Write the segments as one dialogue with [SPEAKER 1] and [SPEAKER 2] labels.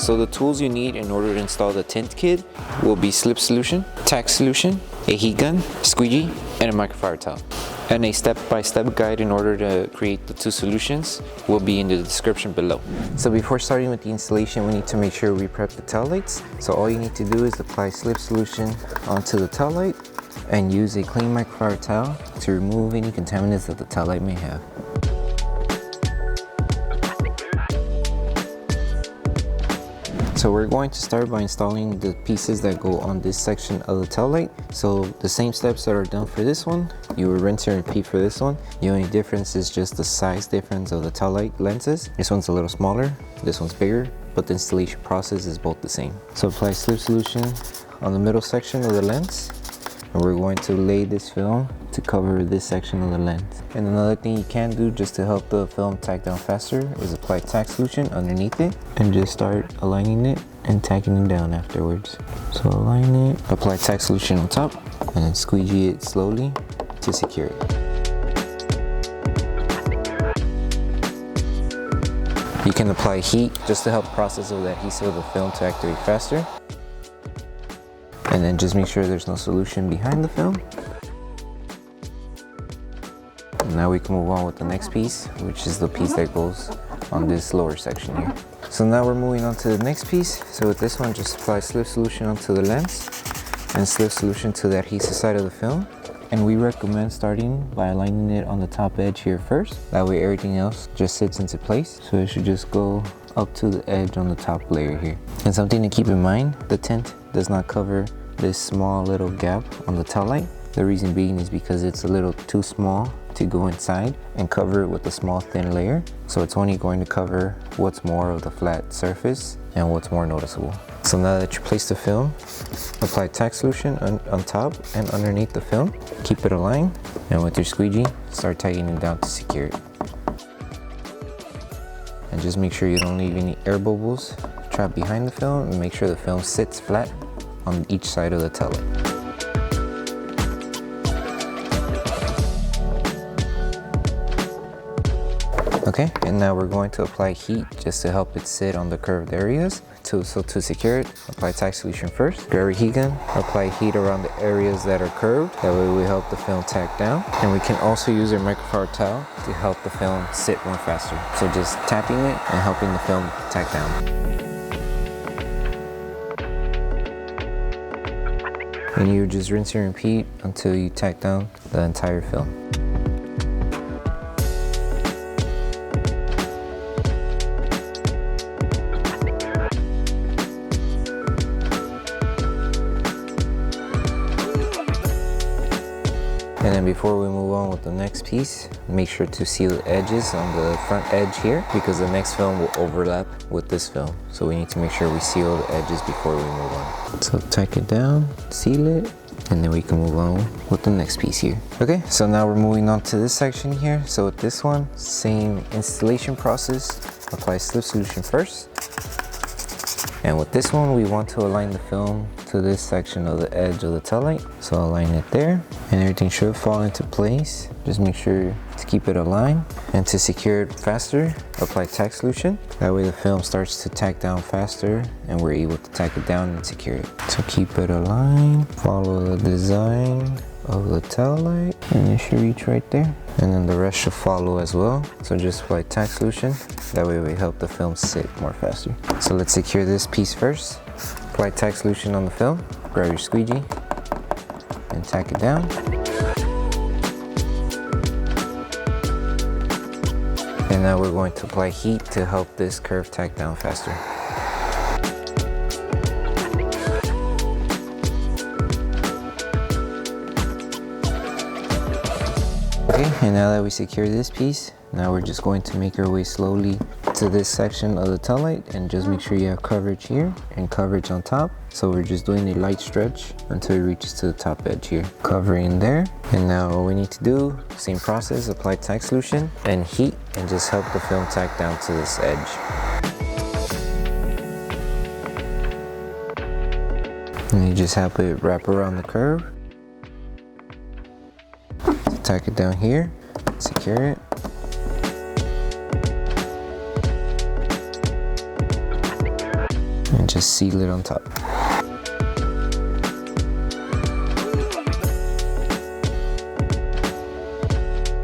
[SPEAKER 1] So the tools you need in order to install the tint kit will be Slip Solution, Tack Solution, a heat gun, squeegee, and a microfiber towel. And a step-by-step guide in order to create the two solutions will be in the description below. So before starting with the installation, we need to make sure we prep the tail lights. So all you need to do is apply Slip Solution onto the tail light and use a clean microfiber towel to remove any contaminants that the tail light may have. So we're going to start by installing the pieces that go on this section of the tail light. So the same steps that are done for this one, you will rinse and repeat for this one. The only difference is just the size difference of the tail light lenses. This one's a little smaller, this one's bigger, but the installation process is both the same. So apply Slip Solution on the middle section of the lens, and we're going to lay this film to cover this section of the lens. And another thing you can do just to help the film tack down faster is apply Tack Solution underneath it and just start aligning it and tacking it down afterwards. So align it, apply Tack Solution on top, and then squeegee it slowly to secure it. You can apply heat just to help the process of the adhesive of the film to activate faster. And then just make sure there's no solution behind the film. And now we can move on with the next piece, which is the piece that goes on this lower section here. So now we're moving on to the next piece. So with this one, just apply Slip Solution onto the lens and Slip Solution to the adhesive side of the film. And we recommend starting by aligning it on the top edge here first. That way everything else just sits into place. So it should just go up to the edge on the top layer here. And something to keep in mind, the tint does not cover this small little gap on the tail light. The reason being is because it's a little too small to go inside and cover it with a small thin layer. So it's only going to cover what's more of the flat surface and what's more noticeable. So now that you place the film, apply Tack Solution on top and underneath the film. Keep it aligned, and with your squeegee, start tightening it down to secure it. And just make sure you don't leave any air bubbles trapped behind the film, and make sure the film sits flat on each side of the tail light. Okay, and now we're going to apply heat just to help it sit on the curved areas. So to secure it, apply Tack Solution first. Grab your heat gun, apply heat around the areas that are curved. That way we help the film tack down. And we can also use our microfiber towel to help the film sit more faster. So just tapping it and helping the film tack down. And you just rinse and repeat until you tack down the entire film. And then before we move on with the next piece, make sure to seal the edges on the front edge here, because the next film will overlap with this film. So we need to make sure we seal the edges before we move on. So tack it down, seal it, and then we can move on with the next piece here. Okay, so now we're moving on to this section here. So with this one, same installation process. Apply Slip Solution first. And with this one, we want to align the film to this section of the edge of the tail light. So align it there, and everything should fall into place. Just make sure to keep it aligned. And to secure it faster, apply Tack Solution. That way the film starts to tack down faster, and we're able to tack it down and secure it. So keep it aligned, follow the design of the tail light, and it should reach right there. And then the rest should follow as well. So just apply Tack Solution. That way we help the film sit more faster. So let's secure this piece first. Apply Tack Solution on the film, grab your squeegee, and tack it down. And now we're going to apply heat to help this curve tack down faster. Okay, and now that we secure this piece, now we're just going to make our way slowly to this section of the tail light, and just make sure you have coverage here and coverage on top. So we're just doing a light stretch until it reaches to the top edge here. Covering there. And now all we need to do, same process, apply Tack Solution and heat, and just help the film tack down to this edge. And you just help it wrap around the curve. So tack it down here, secure it. just seal it on top.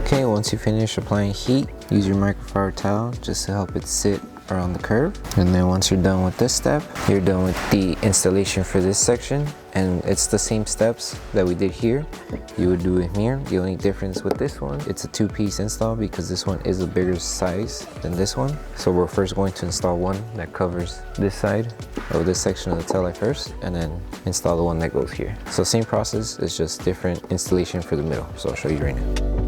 [SPEAKER 1] Okay, once you finish applying heat, use your microfiber towel just to help it sit around the curve. And then once you're done with this step, you're done with the installation for this section. And it's the same steps that we did here, you would do it here. The only difference with this one, it's a 2-piece install because this one is a bigger size than this one. So we're first going to install one that covers this side of this section of the taillight first, and then install the one that goes here. So same process, it's just different installation for the middle. So I'll show you right now.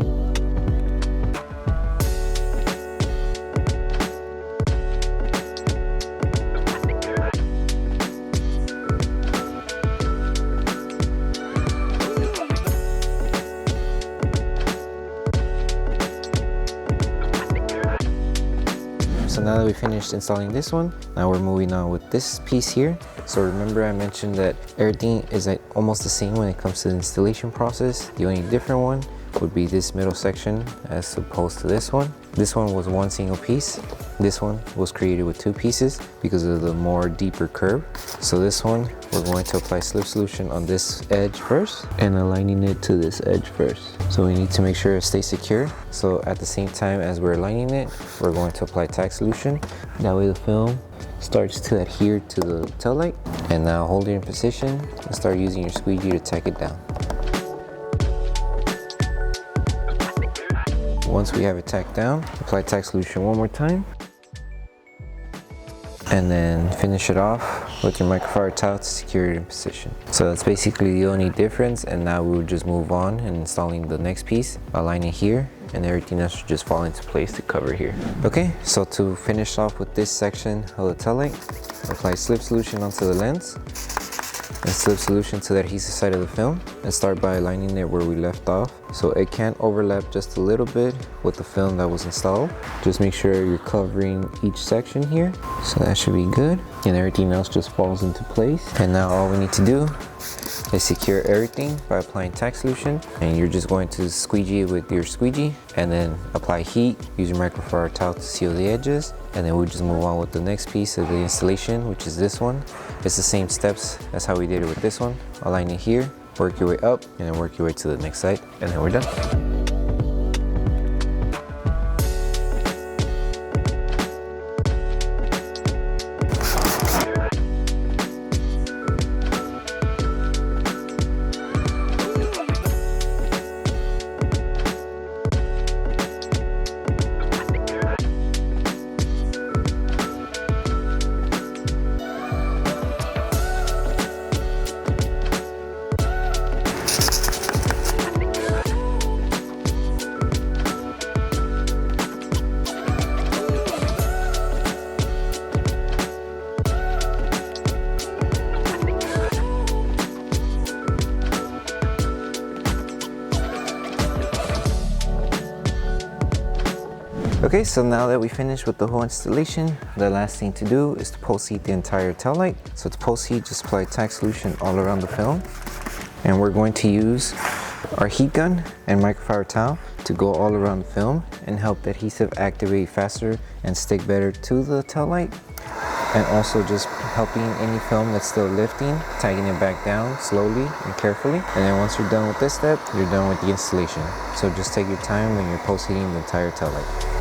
[SPEAKER 1] So now that we finished installing this one, now we're moving on with this piece here. So remember I mentioned that everything is almost the same when it comes to the installation process. The only different one would be this middle section as opposed to this one. This one was one single piece. This one was created with 2 pieces because of the more deeper curve. So this one, we're going to apply slip solution on this edge first and aligning it to this edge first. So we need to make sure it stays secure. So at the same time as we're aligning it, we're going to apply tack solution. That way the film starts to adhere to the taillight. And now hold it in position and start using your squeegee to tack it down. Once we have it tacked down, apply tack solution one more time. And then finish it off with your microfiber towel to secure it in position. So that's basically the only difference, and now we would just move on and installing the next piece, aligning here, and everything else should just fall into place to cover here. Okay, so to finish off with this section of the taillight, apply slip solution onto the lens and slip solution to the adhesive side of the film, and start by aligning it where we left off so it can't overlap just a little bit with the film that was installed. Just make sure you're covering each section here, so that should be good, and everything else just falls into place. And now all we need to do is secure everything by applying tack solution, and you're just going to squeegee it with your squeegee and then apply heat, use your microfiber towel to seal the edges, and then we'll just move on with the next piece of the installation, which is this one. It's the same steps as how we did it with this one. Align it here, work your way up, and then work your way to the next side, and then we're done. Okay, so now that we finished with the whole installation, the last thing to do is to post heat the entire taillight. So to post heat, just apply tack solution all around the film. And we're going to use our heat gun and microfiber towel to go all around the film and help the adhesive activate faster and stick better to the taillight. And also just helping any film that's still lifting, tagging it back down slowly and carefully. And then once you're done with this step, you're done with the installation. So just take your time when you're post heating the entire taillight.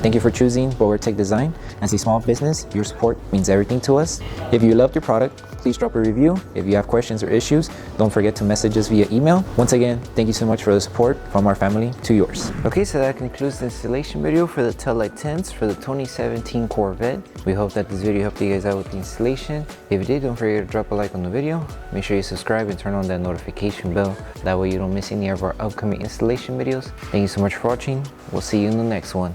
[SPEAKER 1] Thank you for choosing Bogar Tech Design. As a small business, your support means everything to us. If you loved your product, please drop a review. If you have questions or issues, don't forget to message us via email. Once again, thank you so much for the support from our family to yours. Okay, so that concludes the installation video for the Taillight Tints for the 2017 Corvette. We hope that this video helped you guys out with the installation. If it did, don't forget to drop a like on the video. Make sure you subscribe and turn on that notification bell. That way you don't miss any of our upcoming installation videos. Thank you so much for watching. We'll see you in the next one.